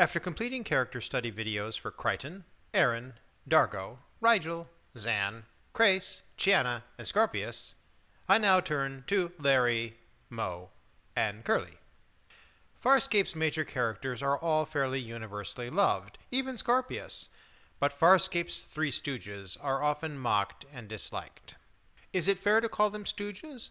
After completing character study videos for Crichton, Aaron, Dargo, Rigel, Zan, Crace, Chiana, and Scorpius, I now turn to Larry, Mo, and Curly. Farscape's major characters are all fairly universally loved, even Scorpius, but Farscape's three Stooges are often mocked and disliked. Is it fair to call them Stooges?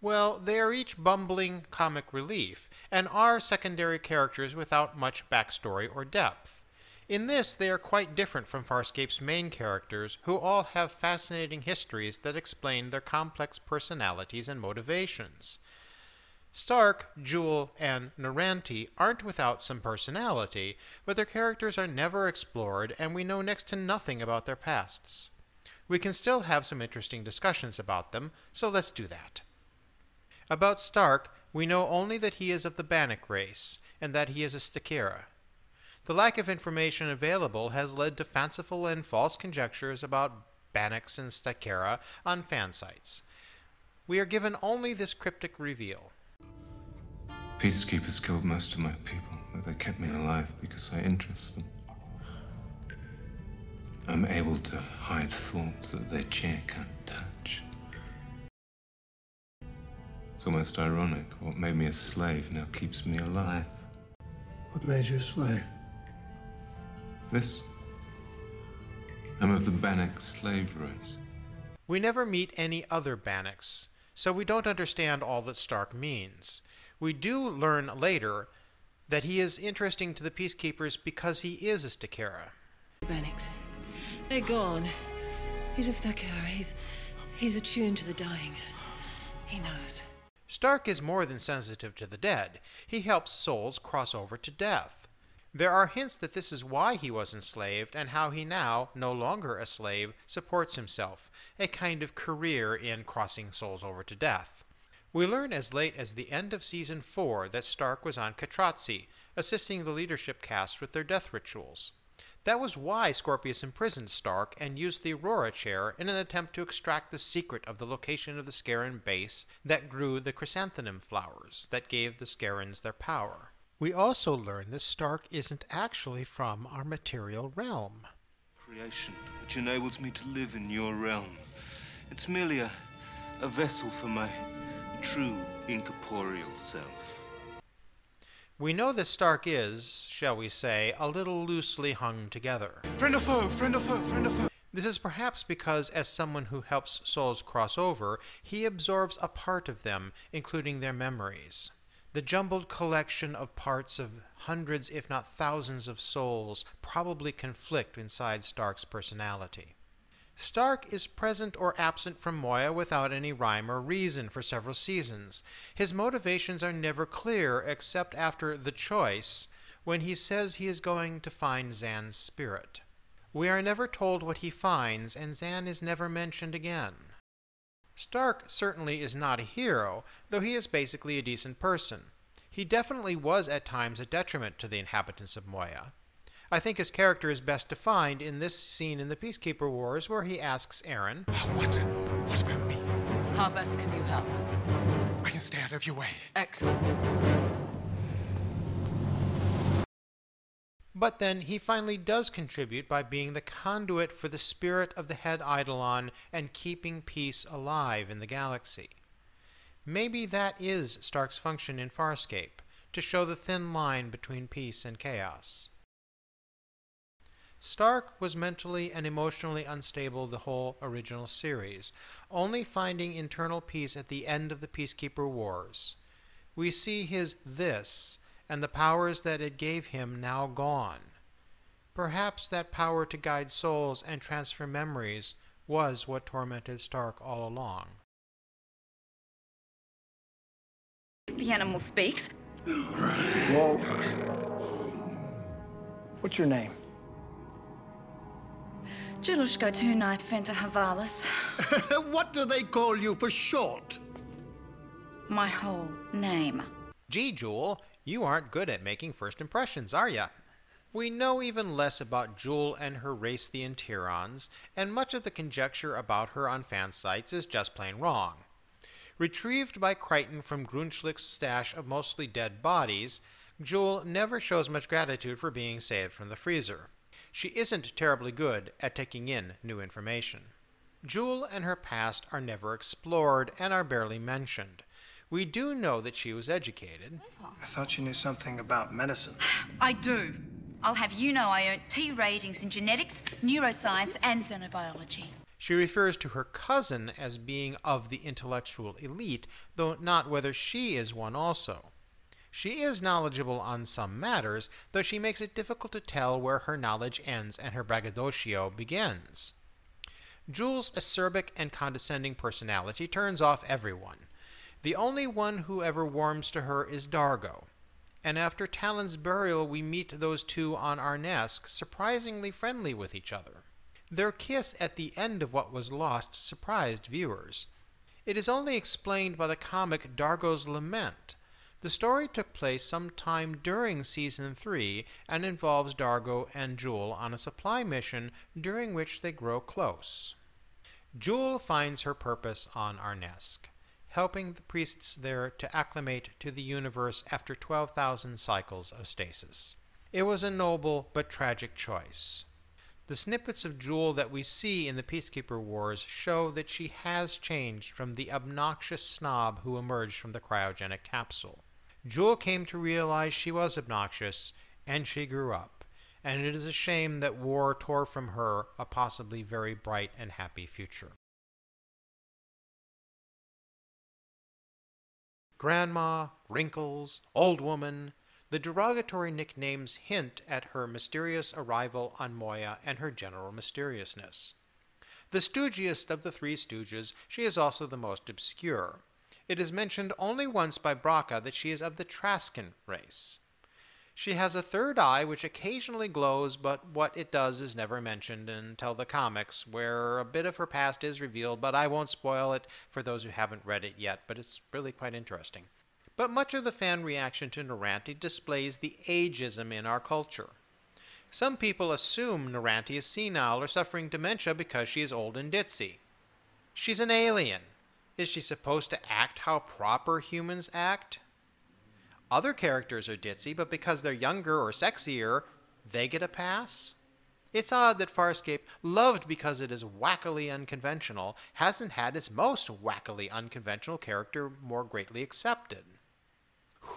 Well, they are each bumbling comic relief, and are secondary characters without much backstory or depth. In this, they are quite different from Farscape's main characters, who all have fascinating histories that explain their complex personalities and motivations. Stark, Jewel, and Neuron Tea aren't without some personality, but their characters are never explored, and we know next to nothing about their pasts. We can still have some interesting discussions about them, so let's do that. About Stark, we know only that he is of the Bannock race, and that he is a Stakera. The lack of information available has led to fanciful and false conjectures about Bannocks and Stakera on fan sites. We are given only this cryptic reveal. Peacekeepers killed most of my people, but they kept me alive because I interest them. I'm able to hide thoughts that their chair can't touch. It's almost ironic. What made me a slave now keeps me alive. What made you a slave? This. I'm of the Bannock slave race. We never meet any other Bannocks, so we don't understand all that Stark means. We do learn later that he is interesting to the Peacekeepers because he is a Stakera. Bannocks. They're gone. He's a Stakera. He's attuned to the dying. He knows. Stark is more than sensitive to the dead. He helps souls cross over to death. There are hints that this is why he was enslaved and how he now, no longer a slave, supports himself, a kind of career in crossing souls over to death. We learn as late as the end of Season 4 that Stark was on Katratzi, assisting the leadership cast with their death rituals. That was why Scorpius imprisoned Stark and used the Aurora chair in an attempt to extract the secret of the location of the Scarran base that grew the chrysanthemum flowers that gave the Scarrans their power. We also learn that Stark isn't actually from our material realm. Creation, which enables me to live in your realm. It's merely a vessel for my true incorporeal self. We know that Stark is, shall we say, a little loosely hung together. Friend or foe, friend or foe, friend or foe. This is perhaps because, as someone who helps souls cross over, he absorbs a part of them, including their memories. The jumbled collection of parts of hundreds, if not thousands, of souls probably conflict inside Stark's personality. Stark is present or absent from Moya without any rhyme or reason for several seasons. His motivations are never clear except after The Choice, when he says he is going to find Zan's spirit. We are never told what he finds, and Zan is never mentioned again. Stark certainly is not a hero, though he is basically a decent person. He definitely was at times a detriment to the inhabitants of Moya. I think his character is best defined in this scene in the Peacekeeper Wars where he asks Aaron, What? What about me? How best can you help? I can stay out of your way. Excellent. But then he finally does contribute by being the conduit for the spirit of the head Eidolon and keeping peace alive in the galaxy. Maybe that is Stark's function in Farscape, to show the thin line between peace and chaos. Stark was mentally and emotionally unstable the whole original series, only finding internal peace at the end of the Peacekeeper Wars. We see his this and the powers that it gave him now gone. Perhaps that power to guide souls and transfer memories was what tormented Stark all along. The animal speaks. Whoa. What's your name? Julushko tonight, Fenta Havalis. What do they call you for short? My whole name. Gee, Jewel, you aren't good at making first impressions, are ya? We know even less about Jewel and her race, the Interons, and much of the conjecture about her on fan sites is just plain wrong. Retrieved by Crichton from Grunschlick's stash of mostly dead bodies, Jewel never shows much gratitude for being saved from the freezer. She isn't terribly good at taking in new information. Jewel and her past are never explored and are barely mentioned. We do know that she was educated. I thought you knew something about medicine. I do. I'll have you know I earned T ratings in genetics, neuroscience, and xenobiology. She refers to her cousin as being of the intellectual elite, though not whether she is one also. She is knowledgeable on some matters, though she makes it difficult to tell where her knowledge ends and her braggadocio begins. Jewel's acerbic and condescending personality turns off everyone. The only one who ever warms to her is Dargo, and after Talon's burial we meet those two on Arnesk surprisingly friendly with each other. Their kiss at the end of What Was Lost surprised viewers. It is only explained by the comic Dargo's Lament. The story took place sometime during Season 3 and involves Dargo and Jewel on a supply mission during which they grow close. Jewel finds her purpose on Arnesk, helping the priests there to acclimate to the universe after 12,000 cycles of stasis. It was a noble but tragic choice. The snippets of Jewel that we see in the Peacekeeper Wars show that she has changed from the obnoxious snob who emerged from the cryogenic capsule. Jewel came to realize she was obnoxious, and she grew up, and it is a shame that war tore from her a possibly very bright and happy future. Grandma, Wrinkles, Old Woman, the derogatory nicknames hint at her mysterious arrival on Moya and her general mysteriousness. The stoogiest of the three Stooges, she is also the most obscure. It is mentioned only once by Braca that she is of the Trascan race. She has a third eye which occasionally glows, but what it does is never mentioned until the comics, where a bit of her past is revealed, but I won't spoil it for those who haven't read it yet, but it's really quite interesting. But much of the fan reaction to Neuron Tea displays the ageism in our culture. Some people assume Neuron Tea is senile or suffering dementia because she is old and ditzy. She's an alien. Is she supposed to act how proper humans act? Other characters are ditzy, but because they're younger or sexier, they get a pass? It's odd that Farscape, loved because it is wackily unconventional, hasn't had its most wackily unconventional character more greatly accepted.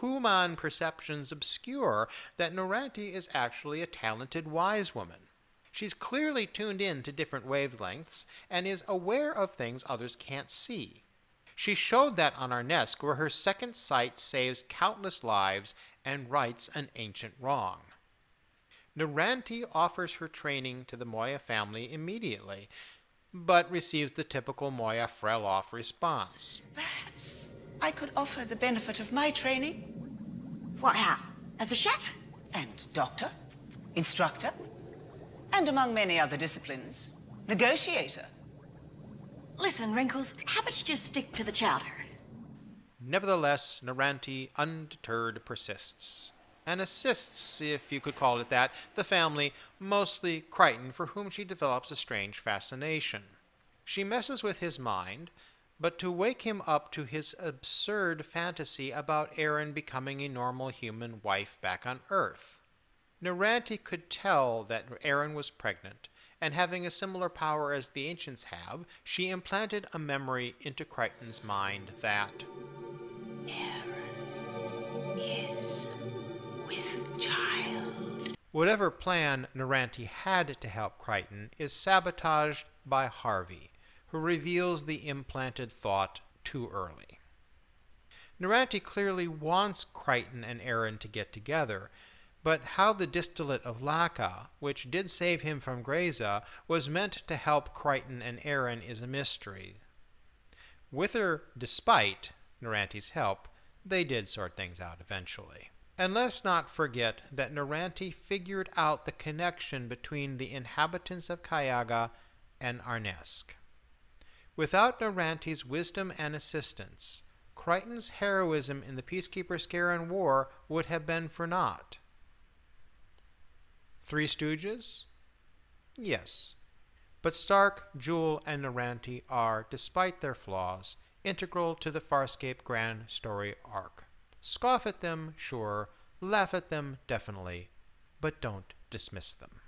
Human perceptions obscure that Neuron Tea is actually a talented wise woman. She's clearly tuned in to different wavelengths and is aware of things others can't see. She showed that on Arnesk, where her second sight saves countless lives and rights an ancient wrong. Neuron Tea offers her training to the Moya family immediately, but receives the typical Moya Freloff response. Perhaps I could offer the benefit of my training. What, how? As a chef? And doctor, instructor, and among many other disciplines, negotiator. Listen, Wrinkles, how about you just stick to the chowder? Nevertheless, Neuron Tea, undeterred, persists, and assists, if you could call it that, the family, mostly Crichton, for whom she develops a strange fascination. She messes with his mind, but to wake him up to his absurd fantasy about Erin becoming a normal human wife back on Earth. Neuron Tea could tell that Erin was pregnant, and having a similar power as the ancients have, she implanted a memory into Crichton's mind that Erin is with child. whatever plan Neuron Tea had to help Crichton is sabotaged by Harvey, who reveals the implanted thought too early. Neuron Tea clearly wants Crichton and Erin to get together, but how the distillate of Laka, which did save him from Greza, was meant to help Crichton and Erin is a mystery. With or despite Neuron Tea's help, they did sort things out eventually. And let's not forget that Neuron Tea figured out the connection between the inhabitants of Kayaga and Arnesk. Without Neuron Tea's wisdom and assistance, Crichton's heroism in the Peacekeeper-Scarran War would have been for naught. Three Stooges? Yes. But Stark, Jewel, and Neuron Tea are, despite their flaws, integral to the Farscape grand story arc. Scoff at them, sure, Laugh at them, definitely, but don't dismiss them.